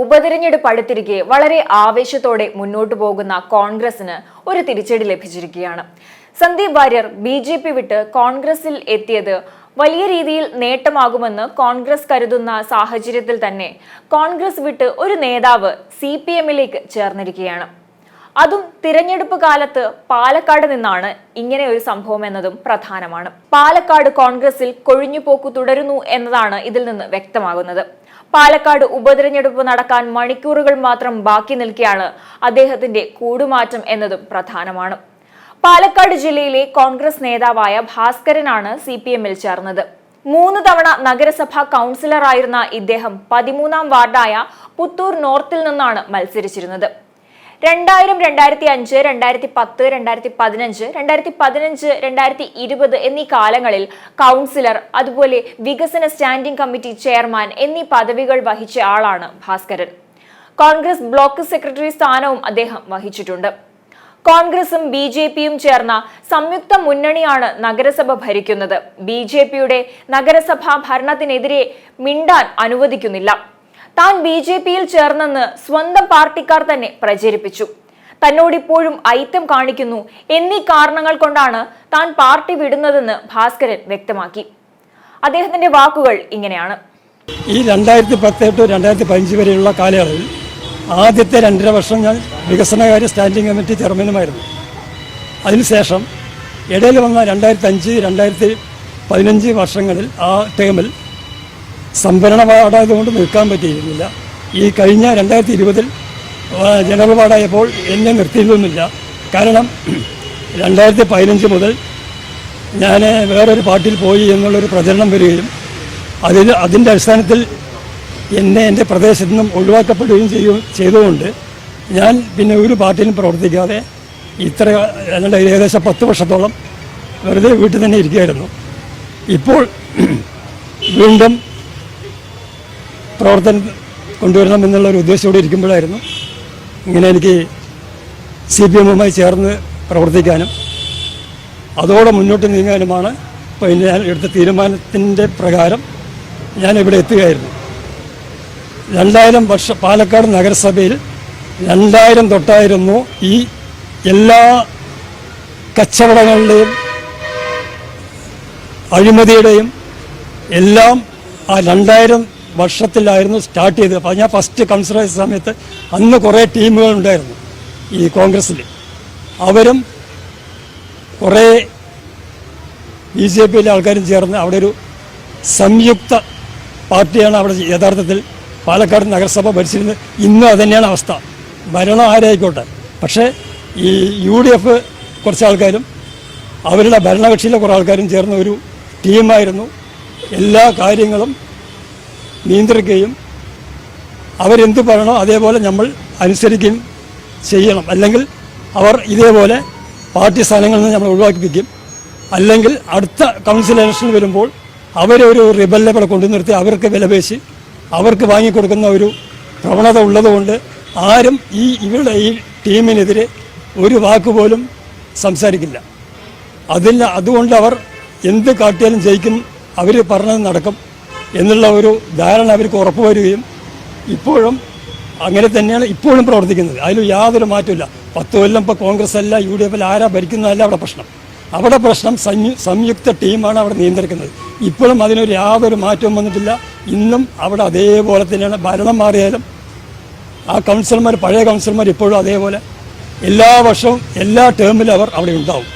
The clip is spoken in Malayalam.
ഉപതെരഞ്ഞെടുപ്പ് അടുത്തിരിക്കെ വളരെ ആവേശത്തോടെ മുന്നോട്ടു പോകുന്ന കോൺഗ്രസിന് ഒരു തിരിച്ചടി ലഭിച്ചിരിക്കുകയാണ്. സന്ദീപ് വാര്യർ ബി.ജെ.പി. വിട്ട് കോൺഗ്രസിൽ എത്തിയത് വലിയ രീതിയിൽ നേട്ടമാകുമെന്ന് കോൺഗ്രസ് കരുതുന്ന സാഹചര്യത്തിൽ തന്നെ കോൺഗ്രസ് വിട്ട് ഒരു നേതാവ് CPM-ലേക്ക് ചേർന്നിരിക്കുകയാണ്. അതും തിരഞ്ഞെടുപ്പ് കാലത്ത് പാലക്കാട് നിന്നാണ് ഇങ്ങനെ ഒരു സംഭവം എന്നതും പ്രധാനമാണ്. പാലക്കാട് കോൺഗ്രസിൽ കൊഴിഞ്ഞുപോക്കു തുടരുന്നു എന്നതാണ് ഇതിൽ നിന്ന് വ്യക്തമാകുന്നത്. പാലക്കാട് ഉപതെരഞ്ഞെടുപ്പ് നടക്കാൻ മണിക്കൂറുകൾ മാത്രം ബാക്കി നിൽക്കെയാണ് അദ്ദേഹത്തിന്റെ കൂടുമാറ്റം എന്നതും പ്രധാനമാണ്. പാലക്കാട് ജില്ലയിലെ കോൺഗ്രസ് നേതാവായ ഭാസ്കരനാണ് CPM-ൽ ചേർന്നത്. 3 തവണ നഗരസഭാ കൗൺസിലറായിരുന്ന ഇദ്ദേഹം 13ാം വാർഡായ പുത്തൂർ നോർത്തിൽ നിന്നാണ് മത്സരിച്ചിരുന്നത്. 2000, 2005, 2010, 2015, 2015, 2020 എന്നീ കാലങ്ങളിൽ കൗൺസിലർ, അതുപോലെ വികസന സ്റ്റാൻഡിംഗ് കമ്മിറ്റി ചെയർമാൻ എന്നീ പദവികൾ വഹിച്ച ആളാണ് ഭാസ്കരൻ. കോൺഗ്രസ് ബ്ലോക്ക് സെക്രട്ടറി സ്ഥാനവും അദ്ദേഹം വഹിച്ചിട്ടുണ്ട്. കോൺഗ്രസും BJP-യും ചേർന്ന സംയുക്ത മുന്നണിയാണ് നഗരസഭ ഭരിക്കുന്നത്. BJP-യുടെ നഗരസഭാ ഭരണത്തിനെതിരെ മിണ്ടാൻ അനുവദിക്കുന്നില്ല. താൻ BJP-യിൽ ചേർന്നെന്ന് സ്വന്തം പാർട്ടിക്കാർ തന്നെ പ്രചരിപ്പിച്ചു. തന്നോടിപ്പോഴും ഐത്തം കാണിക്കുന്നു എന്നീ കാരണങ്ങൾ കൊണ്ടാണ് താൻ പാർട്ടി വിടുന്നതെന്ന് ഭാസ്കരൻ വ്യക്തമാക്കി. അദ്ദേഹത്തിന്റെ വാക്കുകൾ ഇങ്ങനെയാണ്. ഈ 2010 to 2015 വരെയുള്ള കാലയളവിൽ ആദ്യത്തെ 2.5 വർഷം ഞാൻ വികസനകാര്യ സ്റ്റാൻഡിംഗ് കമ്മിറ്റി ചെയർമാനുമായിരുന്നു. അതിനുശേഷം ഇടയിൽ വന്ന 2005, 2015 വർഷങ്ങളിൽ ആ ടേമിൽ സംവരണ വാർഡായതുകൊണ്ട് നിൽക്കാൻ പറ്റിയിരുന്നില്ല. ഈ കഴിഞ്ഞ 2020 ജനറൽ വാർഡായപ്പോൾ എന്നെ നിർത്തിയിരുന്നില്ല. കാരണം 2015 മുതൽ ഞാൻ വേറൊരു പാർട്ടിയിൽ പോയി എന്നുള്ളൊരു പ്രചരണം വരികയും അതിൻ്റെ അടിസ്ഥാനത്തിൽ എൻ്റെ പ്രദേശത്തു നിന്നും ഒഴിവാക്കപ്പെടുകയും ചെയ്തുകൊണ്ട് ഞാൻ പിന്നെ ഒരു പാർട്ടിയിലും പ്രവർത്തിക്കാതെ ഏകദേശം 10 വർഷത്തോളം വെറുതെ വീട്ടിൽ തന്നെ ഇരിക്കുകയായിരുന്നു. ഇപ്പോൾ വീണ്ടും പ്രവർത്തനം കൊണ്ടുവരണം എന്നുള്ളൊരു ഉദ്ദേശത്തോടെ ഇരിക്കുമ്പോഴായിരുന്നു ഇങ്ങനെ എനിക്ക് CPM-മായി ചേർന്ന് പ്രവർത്തിക്കാനും അതോടെ മുന്നോട്ട് നീങ്ങാനുമാണ് ഇപ്പോൾ ഞാൻ എടുത്ത തീരുമാനത്തിൻ്റെ പ്രകാരം ഞാൻ ഇവിടെ എത്തുകയായിരുന്നു. 2000 വർഷം പാലക്കാട് നഗരസഭയിൽ 2000 തൊട്ടായിരുന്നു ഈ എല്ലാ കച്ചവടങ്ങളുടെയും അഴിമതിയുടെയും എല്ലാം ആ 2000 വർഷത്തിലായിരുന്നു സ്റ്റാർട്ട് ചെയ്തത്. അപ്പോൾ ഞാൻ ഫസ്റ്റ് കൗൺസിലർ ആയ സമയത്ത് അന്ന് കുറേ ടീമുകൾ ഉണ്ടായിരുന്നു ഈ കോൺഗ്രസ്സിൽ. അവരും കുറേ BJP-യിലെ ആൾക്കാരും ചേർന്ന് അവിടെ ഒരു സംയുക്ത പാർട്ടിയാണ് അവിടെ യഥാർത്ഥത്തിൽ പാലക്കാട് നഗരസഭ ഭരിച്ചിരുന്നത്. ഇന്നും അതുതന്നെയാണ് അവസ്ഥ. ഭരണം ആരായിക്കോട്ടെ. പക്ഷേ ഈ UDF കുറച്ച് ആൾക്കാരും അവരുടെ ഭരണകക്ഷിയിലെ കുറേ ആൾക്കാരും ചേർന്ന ഒരു ടീമായിരുന്നു എല്ലാ കാര്യങ്ങളും നിയന്ത്രിക്കുകയും അവരെന്ത് പറയണോ അതേപോലെ നമ്മൾ അനുസരിക്കുകയും ചെയ്യണം. അല്ലെങ്കിൽ അവർ ഇതേപോലെ പാർട്ടി സ്ഥാനങ്ങളിൽ നിന്ന് നമ്മൾ ഒഴിവാക്കിപ്പിക്കും. അല്ലെങ്കിൽ അടുത്ത കൗൺസിൽ ഇലക്ഷൻ വരുമ്പോൾ അവരൊരു റിബൽ ലെവൽ കൊണ്ടു നിർത്തി അവർക്ക് വിലപേശി അവർക്ക് വാങ്ങിക്കൊടുക്കുന്ന ഒരു പ്രവണത ഉള്ളതുകൊണ്ട് ആരും ഇവരുടെ ഈ ടീമിനെതിരെ ഒരു വാക്ക് പോലും സംസാരിക്കില്ല. അതുകൊണ്ട് അവർ എന്ത് കാട്ടിയാലും ജയിക്കും, അവർ പറഞ്ഞത് നടക്കും എന്നുള്ള ഒരു ധാരണ അവർക്ക് ഉറപ്പ് വരികയും ഇപ്പോഴും അങ്ങനെ തന്നെയാണ് ഇപ്പോഴും പ്രവർത്തിക്കുന്നത്. അതിൽ യാതൊരു മാറ്റമില്ല. 10 കൊല്ലം ഇപ്പോൾ കോൺഗ്രസ് അല്ല UDF ആരാ ഭരിക്കുന്നതല്ല അവിടെ പ്രശ്നം. അവിടെ പ്രശ്നം സംയുക്ത ടീമാണ് അവിടെ നിയന്ത്രിക്കുന്നത്. ഇപ്പോഴും അതിനൊരു യാതൊരു മാറ്റവും വന്നിട്ടില്ല. ഇന്നും അവിടെ അതേപോലെ തന്നെയാണ്. ഭരണം മാറിയാലും ആ കൗൺസിലർമാർ, പഴയ കൗൺസിലർമാർ ഇപ്പോഴും അതേപോലെ എല്ലാ വർഷവും എല്ലാ ടേമിലും അവർ അവിടെ ഉണ്ടാവും.